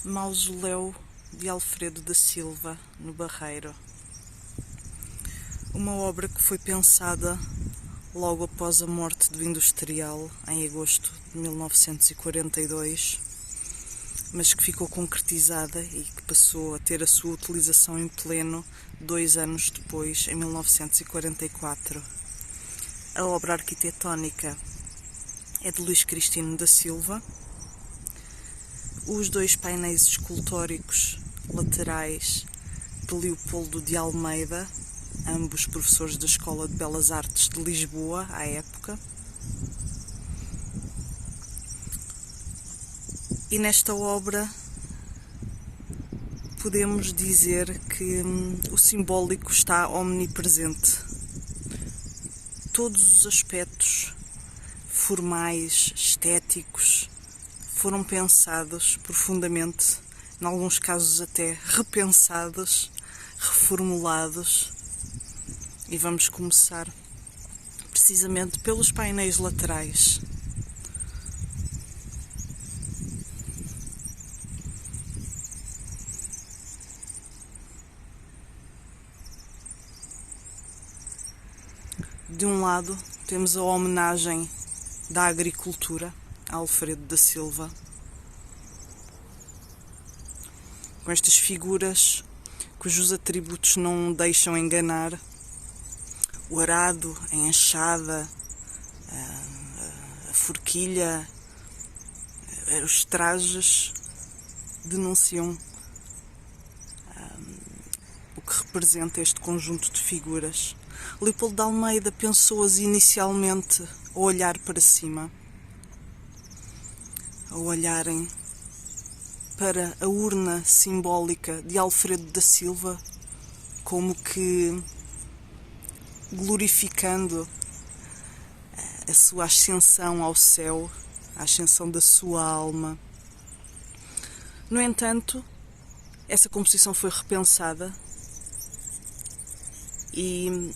Mausoléu de Alfredo da Silva, no Barreiro. Uma obra que foi pensada logo após a morte do industrial, em agosto de 1942, mas que ficou concretizada e que passou a ter a sua utilização em pleno 2 anos depois, em 1944. A obra arquitetónica é de Luís Cristino da Silva. Os 2 painéis escultóricos laterais de Leopoldo de Almeida, ambos professores da Escola de Belas Artes de Lisboa à época. E nesta obra podemos dizer que o simbólico está omnipresente. Todos os aspectos formais, estéticos, foram pensados profundamente, em alguns casos até repensados, reformulados. E vamos começar precisamente pelos painéis laterais. De um lado temos a homenagem da agricultura a Alfredo da Silva, com estas figuras cujos atributos não deixam enganar: o arado, a enxada, a forquilha, os trajes denunciam o que representa este conjunto de figuras. Leopoldo de Almeida pensou-as inicialmente a olhar para cima, a olharem para a urna simbólica de Alfredo da Silva, como que glorificando a sua ascensão ao céu, a ascensão da sua alma. No entanto, essa composição foi repensada e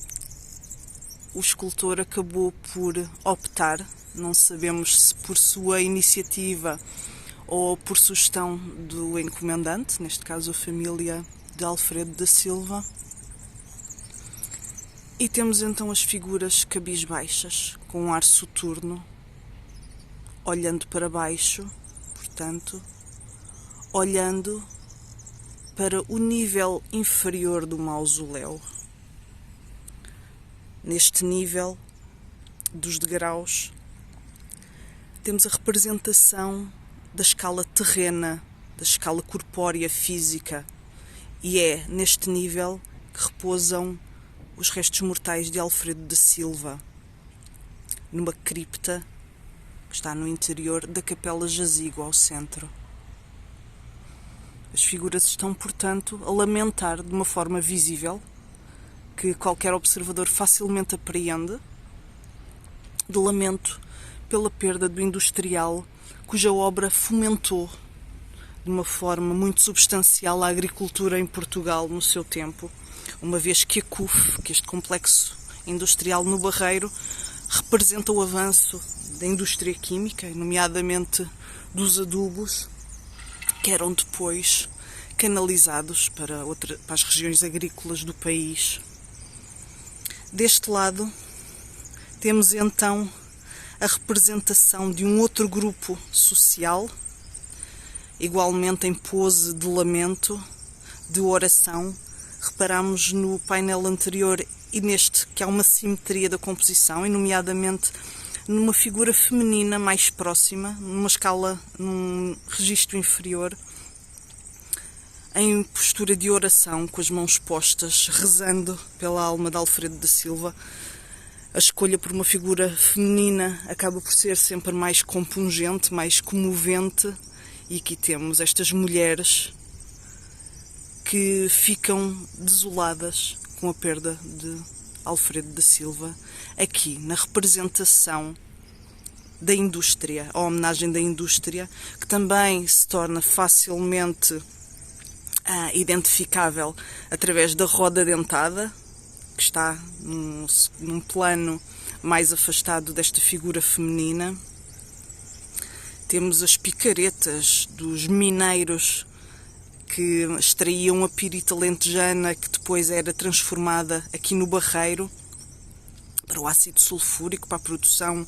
o escultor acabou por optar, não sabemos se por sua iniciativa ou por sugestão do encomendante, neste caso a família de Alfredo da Silva. E temos então as figuras cabisbaixas, com um ar soturno, olhando para baixo, portanto, olhando para o nível inferior do mausoléu. Neste nível dos degraus, temos a representação da escala terrena, da escala corpórea física, e é neste nível que repousam os restos mortais de Alfredo da Silva, numa cripta que está no interior da Capela Jazigo, ao centro. As figuras estão, portanto, a lamentar de uma forma visível, que qualquer observador facilmente apreende, de lamento pela perda do industrial cuja obra fomentou de uma forma muito substancial a agricultura em Portugal no seu tempo, uma vez que a CUF, que este complexo industrial no Barreiro, representa o avanço da indústria química, nomeadamente dos adubos, que eram depois canalizados para as regiões agrícolas do país. Deste lado, temos então a representação de um outro grupo social, igualmente em pose de lamento, de oração. Reparamos no painel anterior e neste que há uma simetria da composição, e nomeadamente numa figura feminina mais próxima, numa escala, num registro inferior, em postura de oração, com as mãos postas, rezando pela alma de Alfredo da Silva. A escolha por uma figura feminina acaba por ser sempre mais compungente, mais comovente, e aqui temos estas mulheres que ficam desoladas com a perda de Alfredo da Silva, aqui na representação da indústria, a homenagem da indústria, que também se torna facilmente identificável através da roda dentada, que está num plano mais afastado desta figura feminina. Temos as picaretas dos mineiros que extraíam a pirita lentejana, que depois era transformada aqui no Barreiro para o ácido sulfúrico, para a produção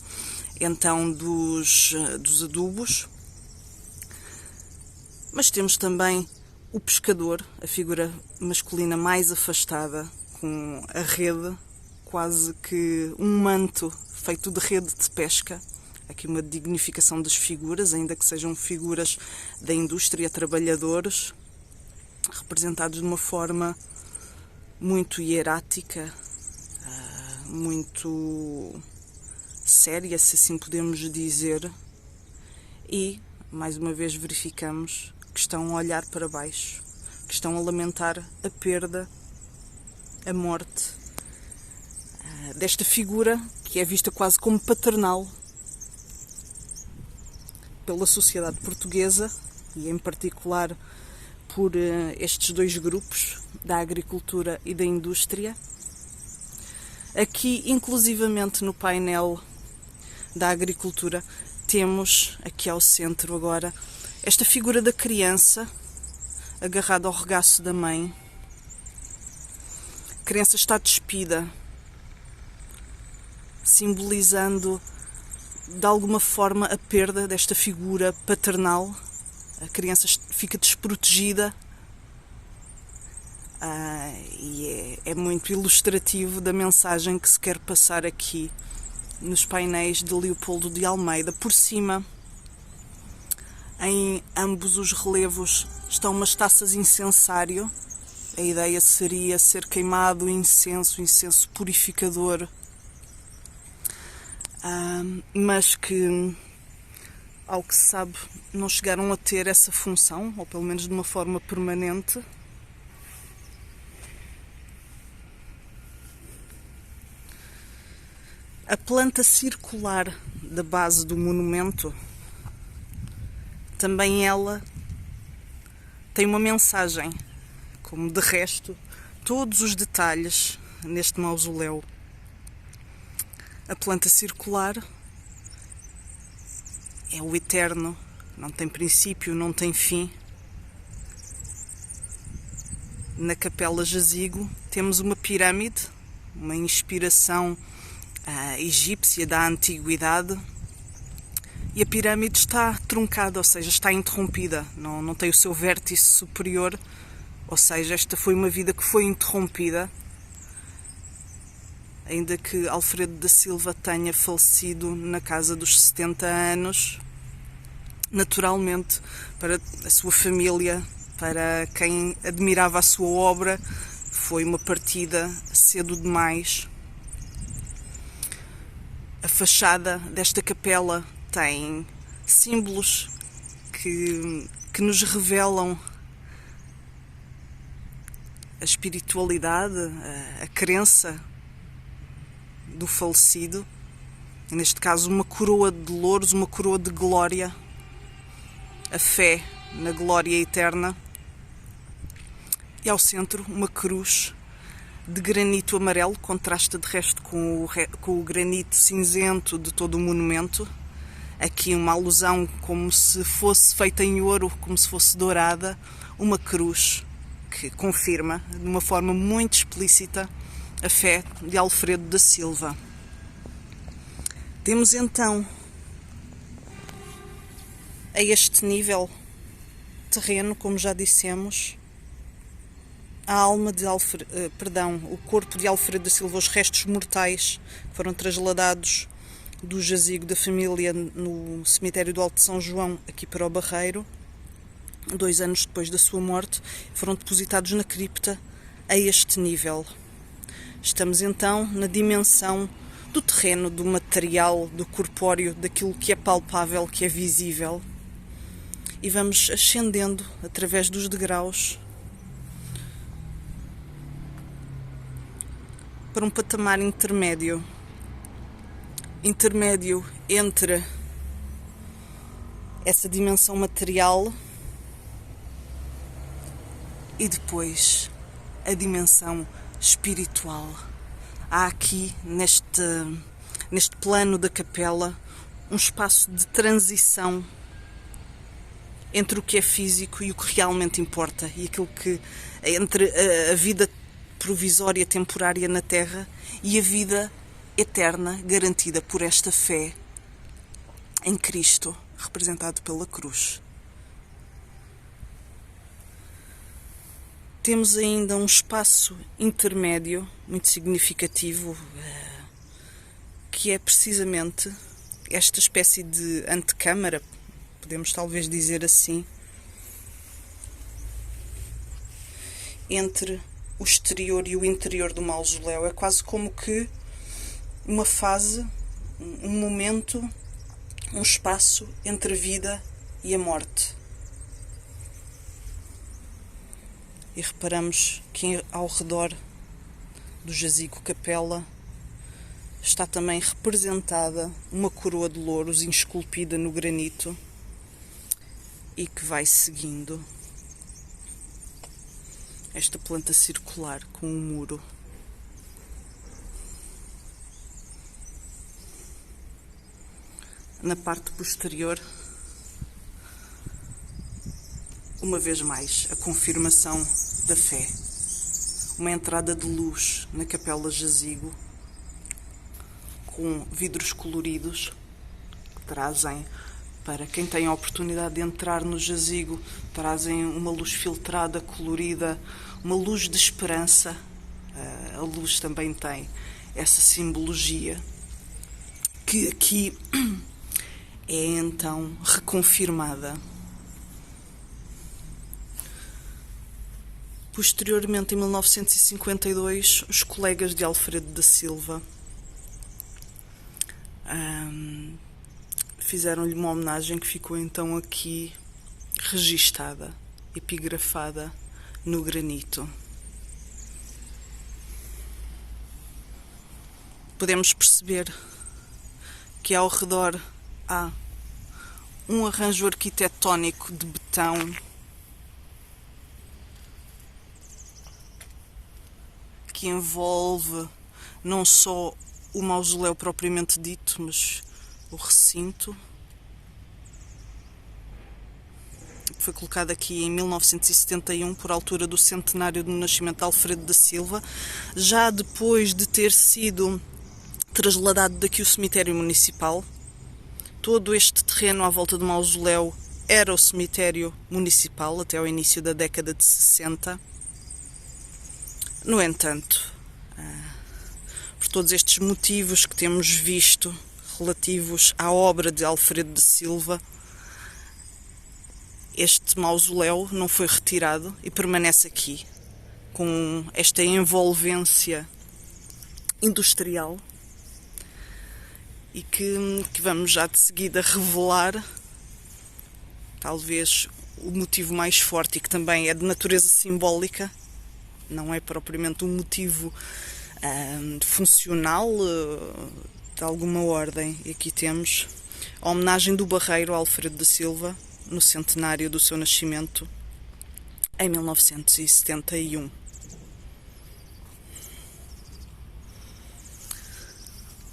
então dos adubos. Mas temos também o pescador, a figura masculina mais afastada, com a rede, quase que um manto feito de rede de pesca. Aqui uma dignificação das figuras, ainda que sejam figuras da indústria, trabalhadores, representados de uma forma muito hierática, muito séria, se assim podemos dizer, e, mais uma vez, verificamos que estão a olhar para baixo, que estão a lamentar a perda, a morte desta figura que é vista quase como paternal pela sociedade portuguesa e em particular por estes dois grupos, da agricultura e da indústria. Aqui, inclusivamente no painel da agricultura, temos aqui ao centro agora esta figura da criança agarrada ao regaço da mãe. A criança está despida, simbolizando de alguma forma a perda desta figura paternal. A criança fica desprotegida e é muito ilustrativo da mensagem que se quer passar aqui nos painéis de Leopoldo de Almeida. Por cima, em ambos os relevos, estão umas taças de incensário. A ideia seria ser queimado incenso purificador, mas que, ao que se sabe, não chegaram a ter essa função, ou pelo menos de uma forma permanente. A planta circular da base do monumento, também ela tem uma mensagem, como de resto todos os detalhes neste mausoléu. A planta circular é o eterno, não tem princípio, não tem fim. Na capela jazigo temos uma pirâmide, uma inspiração egípcia da antiguidade, e a pirâmide está truncada, ou seja, está interrompida, não tem o seu vértice superior, ou seja, esta foi uma vida que foi interrompida, ainda que Alfredo da Silva tenha falecido na casa dos 70 anos, naturalmente, para a sua família, para quem admirava a sua obra, foi uma partida cedo demais. A fachada desta capela tem símbolos que nos revelam a espiritualidade, a crença do falecido. Neste caso, uma coroa de louros, uma coroa de glória, a fé na glória eterna. E ao centro, uma cruz de granito amarelo, contrasta de resto com o granito cinzento de todo o monumento. Aqui uma alusão como se fosse feita em ouro, como se fosse dourada, uma cruz que confirma de uma forma muito explícita a fé de Alfredo da Silva. Temos então, a este nível terreno, como já dissemos, a alma de o corpo de Alfredo da Silva, os restos mortais que foram trasladados do jazigo da família no cemitério do Alto de São João, aqui para o Barreiro, 2 anos depois da sua morte, foram depositados na cripta a este nível. Estamos então na dimensão do terreno, do material, do corpóreo, daquilo que é palpável, que é visível, e vamos ascendendo através dos degraus para um patamar intermédio entre essa dimensão material e depois a dimensão espiritual. Há aqui, neste plano da capela, um espaço de transição entre o que é físico e o que realmente importa, e aquilo que entre a vida provisória, temporária na Terra e a vida eterna garantida por esta fé em Cristo, representado pela cruz. Temos ainda um espaço intermédio muito significativo, que é precisamente esta espécie de antecâmara, podemos talvez dizer assim, entre o exterior e o interior do mausoléu. É quase como que uma fase, um momento, um espaço entre a vida e a morte. E reparamos que ao redor do jazigo capela está também representada uma coroa de louros esculpida no granito e que vai seguindo esta planta circular com um muro. Na parte posterior, uma vez mais, a confirmação da fé. Uma entrada de luz na capela jazigo, com vidros coloridos que trazem, para quem tem a oportunidade de entrar no jazigo, trazem uma luz filtrada, colorida, uma luz de esperança. A luz também tem essa simbologia que aqui é então reconfirmada. Posteriormente, em 1952, os colegas de Alfredo da Silva fizeram-lhe uma homenagem que ficou então aqui registada, epigrafada no granito. Podemos perceber que ao redor há um arranjo arquitetónico de betão que envolve não só o mausoléu propriamente dito, mas o recinto. Foi colocado aqui em 1971, por altura do centenário do nascimento de Alfredo da Silva, já depois de ter sido trasladado daqui o cemitério municipal. Todo este terreno à volta do mausoléu era o cemitério municipal até ao início da década de 60. No entanto, por todos estes motivos que temos visto relativos à obra de Alfredo de Silva, este mausoléu não foi retirado e permanece aqui, com esta envolvência industrial, e que vamos já de seguida revelar, talvez o motivo mais forte, e que também é de natureza simbólica, não é propriamente um motivo funcional de alguma ordem. E aqui temos a homenagem do Barreiro a Alfredo da Silva no centenário do seu nascimento em 1971.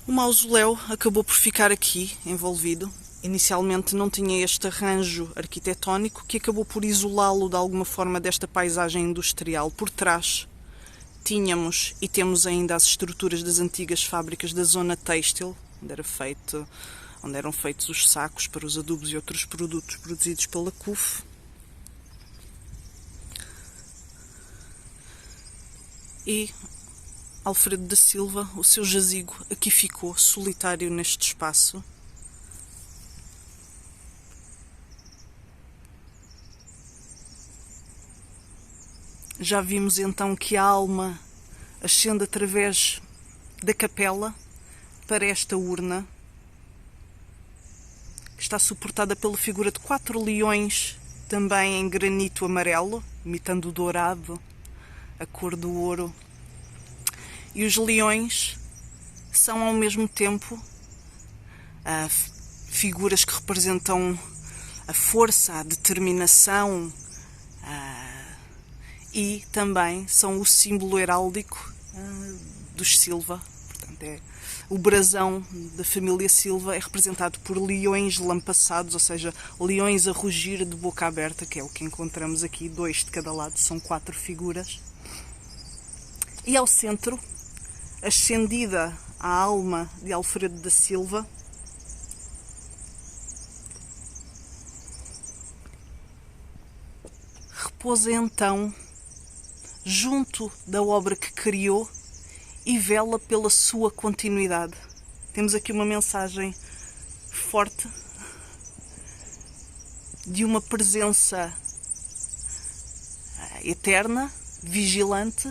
O mausoléu acabou por ficar aqui envolvido. Inicialmente não tinha este arranjo arquitetónico, que acabou por isolá-lo de alguma forma desta paisagem industrial. Por trás tínhamos e temos ainda as estruturas das antigas fábricas da zona têxtil, onde eram feitos os sacos para os adubos e outros produtos produzidos pela CUF. E Alfredo da Silva, o seu jazigo, aqui ficou solitário neste espaço. Já vimos então que a alma ascende através da capela para esta urna, que está suportada pela figura de 4 leões, também em granito amarelo, imitando o dourado, a cor do ouro. E os leões são ao mesmo tempo figuras que representam a força, a determinação, e também são o símbolo heráldico dos Silva. Portanto, é O brasão da família Silva é representado por leões lampassados, ou seja, leões a rugir de boca aberta, que é o que encontramos aqui, 2 de cada lado, são 4 figuras. E ao centro, ascendida a alma de Alfredo da Silva, repousa então junto da obra que criou e vela pela sua continuidade. Temos aqui uma mensagem forte de uma presença eterna, vigilante,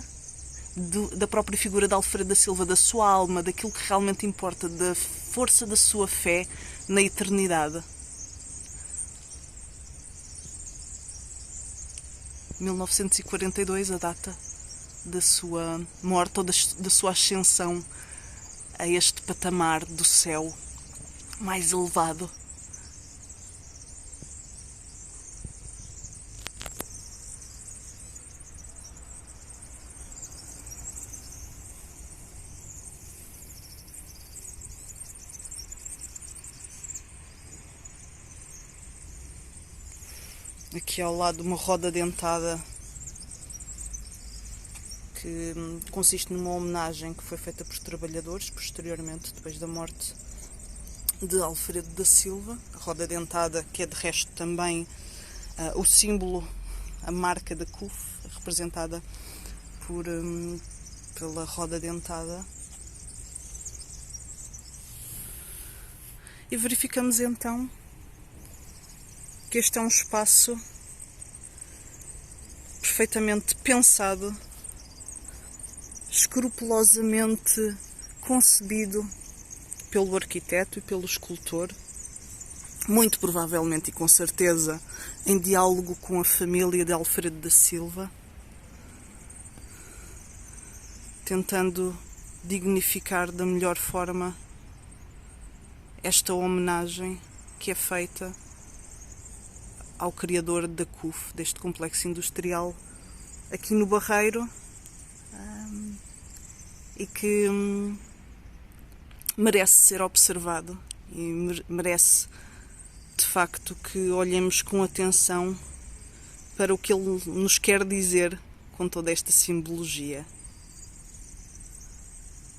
da própria figura de Alfredo da Silva, da sua alma, daquilo que realmente importa, da força da sua fé na eternidade. 1942, a data da sua morte ou da sua ascensão a este patamar do céu mais elevado. Aqui ao lado uma roda dentada que consiste numa homenagem que foi feita por trabalhadores posteriormente, depois da morte de Alfredo da Silva. A roda dentada, que é de resto também o símbolo, a marca da CUF, representada pela roda dentada. E verificamos então que este é um espaço perfeitamente pensado, escrupulosamente concebido pelo arquiteto e pelo escultor, muito provavelmente e com certeza em diálogo com a família de Alfredo da Silva, tentando dignificar da melhor forma esta homenagem que é feita ao criador da CUF, deste complexo industrial aqui no Barreiro, e que merece ser observado e merece de facto que olhemos com atenção para o que ele nos quer dizer com toda esta simbologia.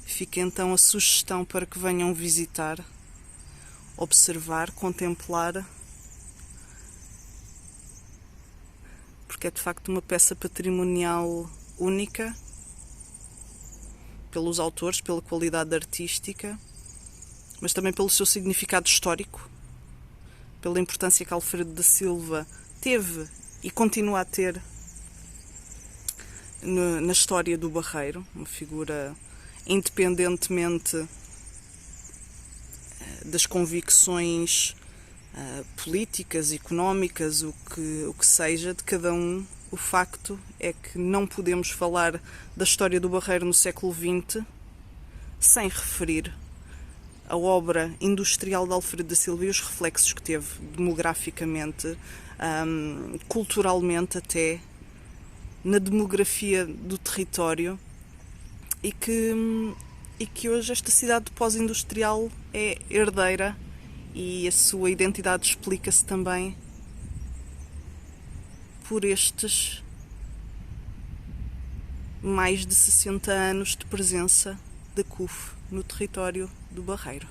Fica então a sugestão para que venham visitar, observar, contemplar, porque é de facto uma peça patrimonial única, pelos autores, pela qualidade artística, mas também pelo seu significado histórico, pela importância que Alfredo da Silva teve e continua a ter na história do Barreiro, uma figura independentemente das convicções políticas, económicas, o que seja de cada um. O facto é que não podemos falar da história do Barreiro no século XX sem referir a obra industrial de Alfredo da Silva e os reflexos que teve demograficamente, culturalmente até, na demografia do território, e que hoje esta cidade pós-industrial é herdeira e a sua identidade explica-se também por estes mais de 60 anos de presença da CUF no território do Barreiro.